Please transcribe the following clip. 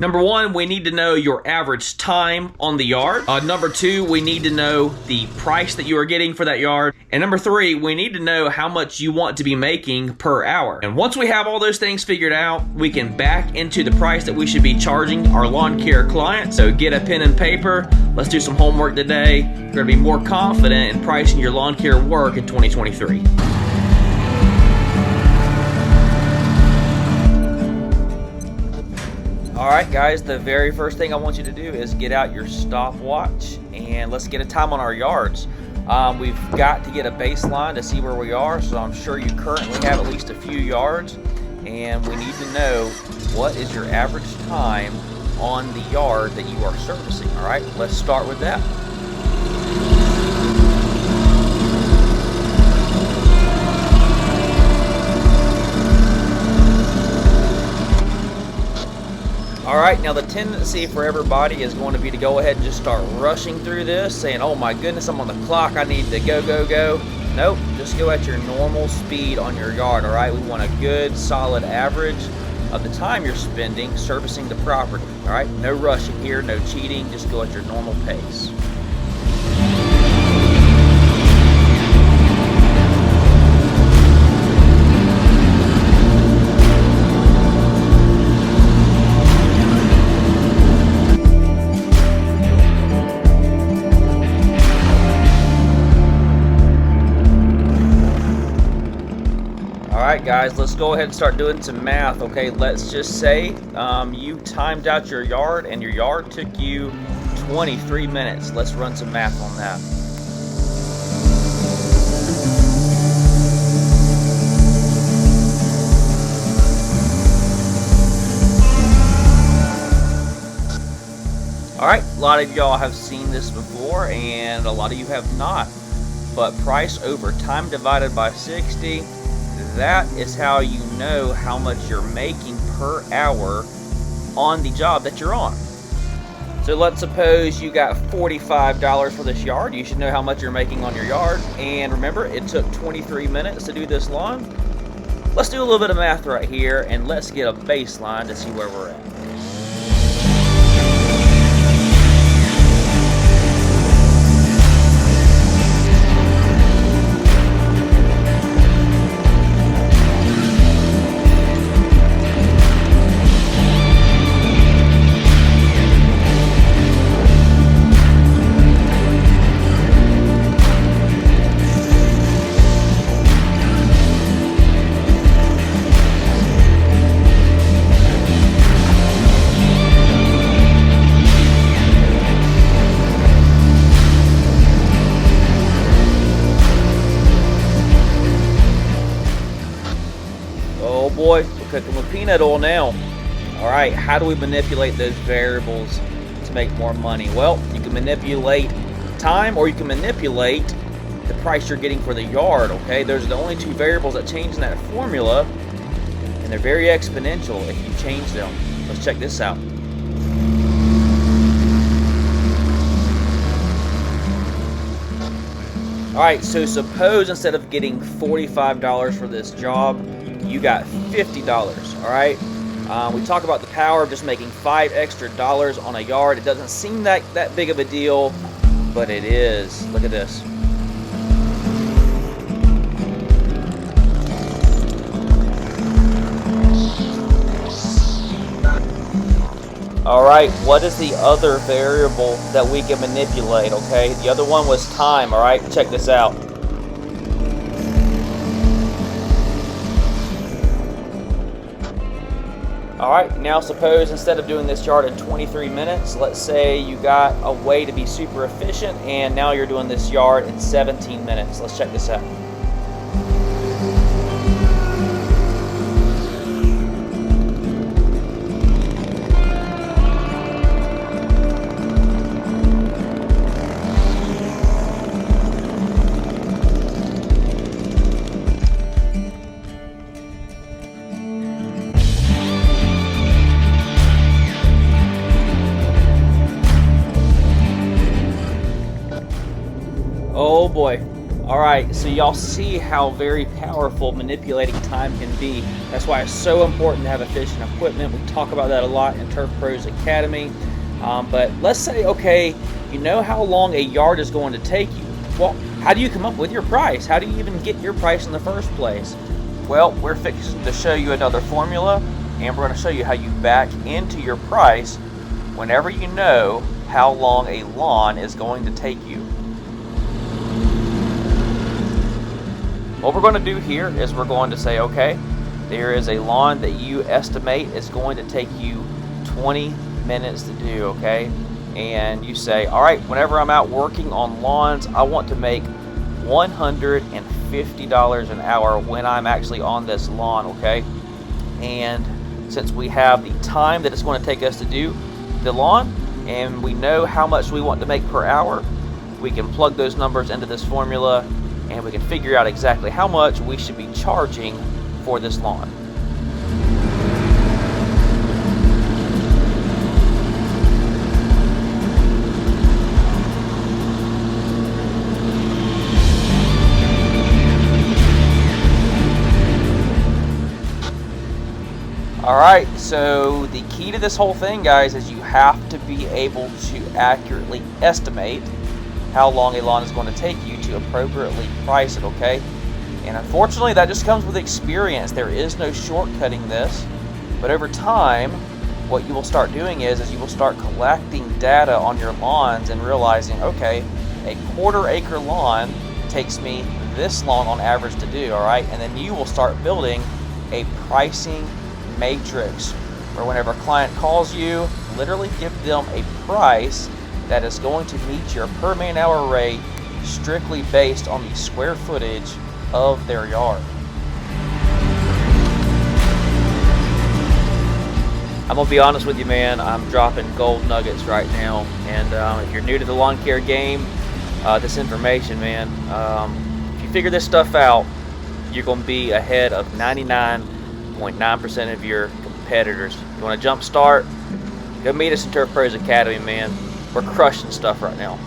Number one, we need to know your average time on the yard. Number two, we need to know the price that you are getting for that yard. And number three, we need to know how much you want to be making per hour. And once we have all those things figured out, we can back into the price that we should be charging our lawn care clients. So get a pen and paper. Let's do some homework today. You're going to be more confident in pricing your lawn care work in 2023. Alright guys, the very first thing I want you to do is get out your stopwatch and let's get a time on our yards. We've got to get a baseline to see where we are, so I'm sure you currently have at least a few yards, and we need to know what is your average time on the yard that you are servicing. Alright, let's start with that. Alright, now the tendency for everybody is going to be to go ahead and just start rushing through this, saying, oh my goodness, I'm on the clock, I need to go. Nope, just go at your normal speed on your yard, alright? We want a good, solid average of the time you're spending servicing the property, alright? No rushing here, no cheating, just go at your normal pace. Alright guys, let's go ahead and start doing some math. Okay, let's just say you timed out your yard and your yard took you 23 minutes. Let's run some math on that. Alright, a lot of y'all have seen this before and a lot of you have not. But price over time divided by 60, that is how you know how much you're making per hour on the job that you're on. So let's suppose you got $45 for this yard. You should know how much you're making on your yard. And remember, it took 23 minutes to do this lawn. Let's do a little bit of math right here and let's get a baseline to see where we're at. Oh boy, we're cooking with peanut oil now. Alright, how do we manipulate those variables to make more money? Well, you can manipulate time or you can manipulate the price you're getting for the yard, okay? Those are the only two variables that change in that formula, and they're very exponential if you change them. Let's check this out. Alright, so suppose instead of getting $45 for this job, you got $50, alright? We talk about the power of just making $5 extra on a yard. It doesn't seem that big of a deal, but it is. Look at this. Alright, what is the other variable that we can manipulate, okay? The other one was time, alright? Check this out. Alright, now suppose instead of doing this yard in 23 minutes, let's say you got a way to be super efficient and now you're doing this yard in 17 minutes. Let's check this out. Oh boy. Alright, so y'all see how very powerful manipulating time can be. That's why it's so important to have efficient equipment. We talk about that a lot in Turf Pros Academy. But let's say, okay, you know how long a yard is going to take you. Well, how do you come up with your price? How do you even get your price in the first place? Well, we're fixing to show you another formula, and we're going to show you how you back into your price whenever you know how long a lawn is going to take you. What we're going to do here is we're going to say, okay, there is a lawn that you estimate is going to take you 20 minutes to do, okay? And you say, all right, whenever I'm out working on lawns, I want to make $150 an hour when I'm actually on this lawn, okay? And since we have the time that it's going to take us to do the lawn, and we know how much we want to make per hour, we can plug those numbers into this formula, and we can figure out exactly how much we should be charging for this lawn. Alright, so the key to this whole thing, guys, is you have to be able to accurately estimate how long a lawn is going to take you to appropriately price it, okay? And unfortunately, that just comes with experience. There is no shortcutting this. But over time, what you will start doing is you will start collecting data on your lawns and realizing, okay, a quarter-acre lawn takes me this long on average to do, all right? And then you will start building a pricing matrix where whenever a client calls you, literally give them a price that is going to meet your per man hour rate strictly based on the square footage of their yard. I'm gonna be honest with you, man, I'm dropping gold nuggets right now, and if you're new to the lawn care game, this information, man, if you figure this stuff out, you're gonna be ahead of 99.9% of your competitors. You want to jump start? Go meet us in Turf Pros Academy, man. We're crushing stuff right now.